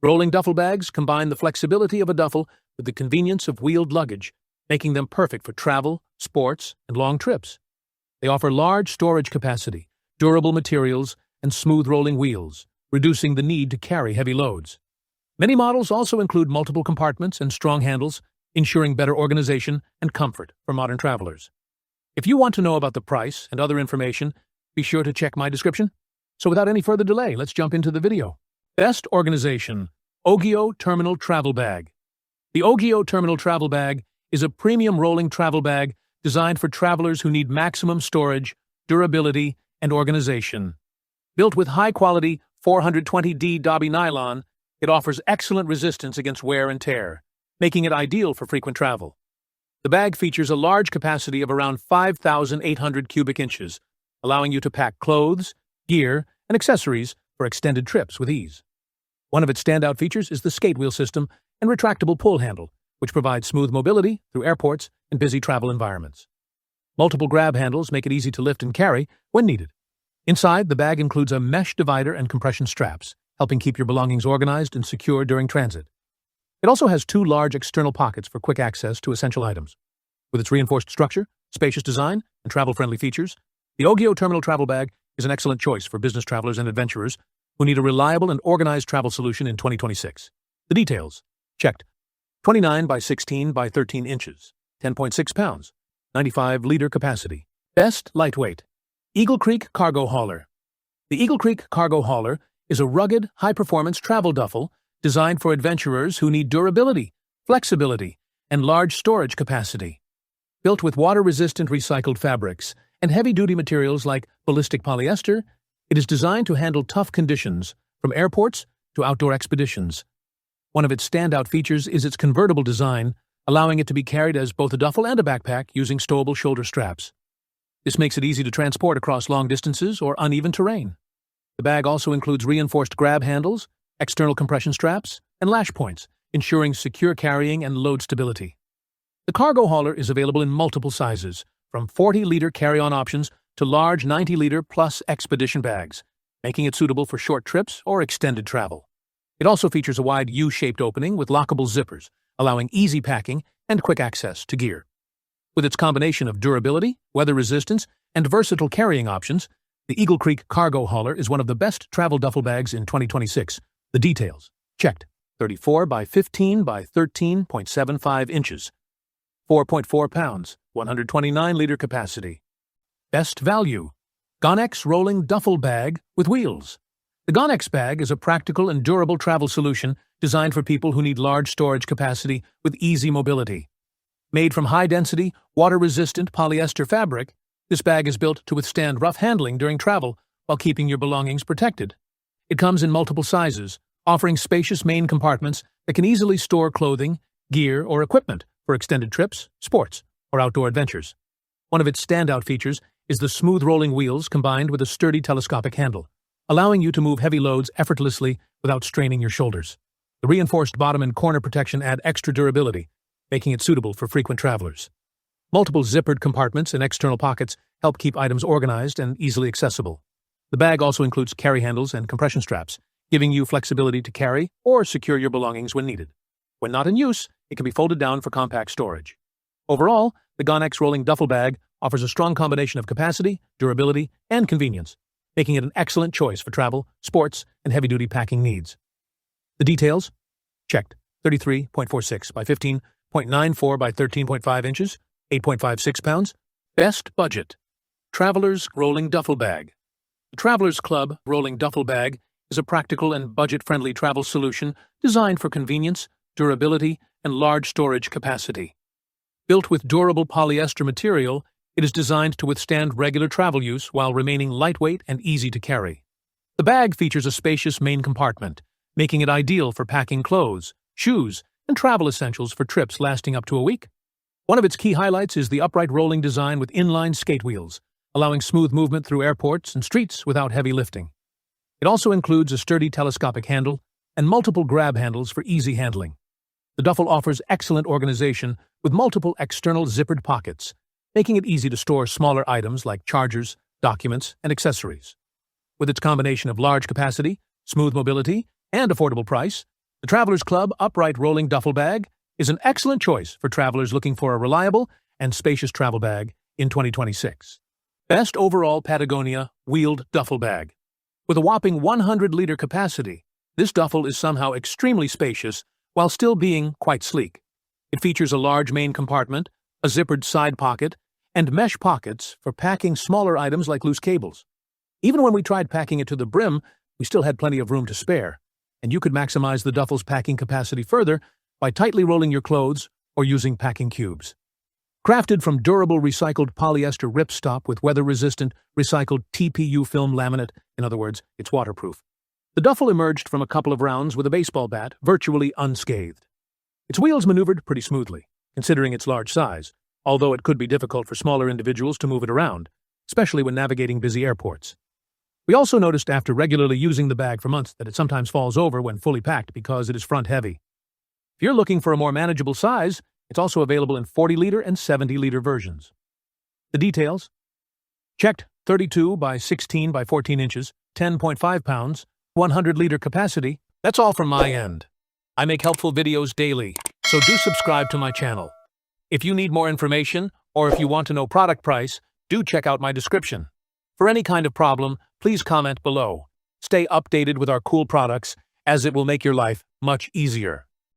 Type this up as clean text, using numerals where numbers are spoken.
Rolling duffel bags combine the flexibility of a duffel with the convenience of wheeled luggage, making them perfect for travel, sports, and long trips. They offer large storage capacity, durable materials, and smooth rolling wheels, reducing the need to carry heavy loads. Many models also include multiple compartments and strong handles, ensuring better organization and comfort for modern travelers. If you want to know about the price and other information, be sure to check my description. So without any further delay, let's jump into the video. Best organization: Jhk Terminal Travel Bag. The Jhk Terminal Travel Bag is a premium rolling travel bag designed for travelers who need maximum storage, durability, and organization. Built with high-quality 420D Dobby nylon, it offers excellent resistance against wear and tear, making it ideal for frequent travel. The bag features a large capacity of around 5,800 cubic inches, allowing you to pack clothes, gear, and accessories for extended trips with ease. One of its standout features is the skate wheel system and retractable pull handle, which provides smooth mobility through airports and busy travel environments. Multiple grab handles make it easy to lift and carry when needed. Inside, the bag includes a mesh divider and compression straps, helping keep your belongings organized and secure during transit. It also has two large external pockets for quick access to essential items. With its reinforced structure, spacious design, and travel-friendly features, the Jhk Terminal Travel Bag is an excellent choice for business travelers and adventurers who need a reliable and organized travel solution in 2026. The details: checked. 29 by 16 by 13 inches, 10.6 pounds, 95-liter capacity. Best lightweight: Eagle Creek Cargo Hauler. The Eagle Creek Cargo Hauler is a rugged, high-performance travel duffel designed for adventurers who need durability, flexibility, and large storage capacity. Built with water-resistant recycled fabrics and heavy-duty materials like ballistic polyester, it is designed to handle tough conditions, from airports to outdoor expeditions. One of its standout features is its convertible design, allowing it to be carried as both a duffel and a backpack using stowable shoulder straps. This makes it easy to transport across long distances or uneven terrain. The bag also includes reinforced grab handles, external compression straps, and lash points, ensuring secure carrying and load stability. The cargo hauler is available in multiple sizes, from 40-liter carry-on options to large 90-liter plus expedition bags, making it suitable for short trips or extended travel. It also features a wide U-shaped opening with lockable zippers, allowing easy packing and quick access to gear. With its combination of durability, weather resistance, and versatile carrying options, the Eagle Creek Cargo Hauler is one of the best travel duffel bags in 2026. The details: checked. 34 by 15 by 13.75 inches, 4.4 pounds, 129-liter capacity. Best value: Jhk Rolling Duffel Bag with wheels. The Jhk bag is a practical and durable travel solution designed for people who need large storage capacity with easy mobility. Made from high-density, water-resistant polyester fabric, this bag is built to withstand rough handling during travel while keeping your belongings protected. It comes in multiple sizes, offering spacious main compartments that can easily store clothing, gear, or equipment for extended trips, sports, or outdoor adventures. One of its standout features is the smooth rolling wheels combined with a sturdy telescopic handle, allowing you to move heavy loads effortlessly without straining your shoulders. The reinforced bottom and corner protection add extra durability, making it suitable for frequent travelers. Multiple zippered compartments and external pockets help keep items organized and easily accessible. The bag also includes carry handles and compression straps, giving you flexibility to carry or secure your belongings when needed. When not in use, it can be folded down for compact storage. Overall, the Jhk Rolling Duffel Bag offers a strong combination of capacity, durability, and convenience, making it an excellent choice for travel, sports, and heavy-duty packing needs. The details: checked. 33.46 by 15.94 by 13.5 inches, 8.56 pounds. Best budget: Traveler's Rolling Duffel Bag. The Traveler's Club Rolling Duffel Bag is a practical and budget-friendly travel solution designed for convenience, durability, and large storage capacity. Built with durable polyester material, it is designed to withstand regular travel use while remaining lightweight and easy to carry. The bag features a spacious main compartment, making it ideal for packing clothes, shoes, and travel essentials for trips lasting up to a week. One of its key highlights is the upright rolling design with inline skate wheels, allowing smooth movement through airports and streets without heavy lifting. It also includes a sturdy telescopic handle and multiple grab handles for easy handling. The duffel offers excellent organization with multiple external zippered pockets, making it easy to store smaller items like chargers, documents, and accessories. With its combination of large capacity, smooth mobility, and affordable price, The Travelers Club Upright Rolling Duffel Bag is an excellent choice for travelers looking for a reliable and spacious travel bag in 2026. Best overall Patagonia wheeled duffel bag. With a whopping 100-liter capacity, this duffel is somehow extremely spacious while still being quite sleek. It features a large main compartment, a zippered side pocket, and mesh pockets for packing smaller items like loose cables. Even when we tried packing it to the brim, we still had plenty of room to spare, and you could maximize the duffel's packing capacity further by tightly rolling your clothes or using packing cubes. Crafted from durable recycled polyester ripstop with weather-resistant recycled TPU film laminate, in other words, it's waterproof, the duffel emerged from a couple of rounds with a baseball bat virtually unscathed. Its wheels maneuvered pretty smoothly, considering its large size, although it could be difficult for smaller individuals to move it around, especially when navigating busy airports. We also noticed after regularly using the bag for months that it sometimes falls over when fully packed because it is front-heavy. If you're looking for a more manageable size, it's also available in 40-liter and 70-liter versions. The details: checked 32 by 16 by 14 inches, 10.5 pounds, 100-liter capacity. That's all from my end. I make helpful videos daily, so do subscribe to my channel. If you need more information, or if you want to know product price, do check out my description. For any kind of problem, please comment below. Stay updated with our cool products, as it will make your life much easier.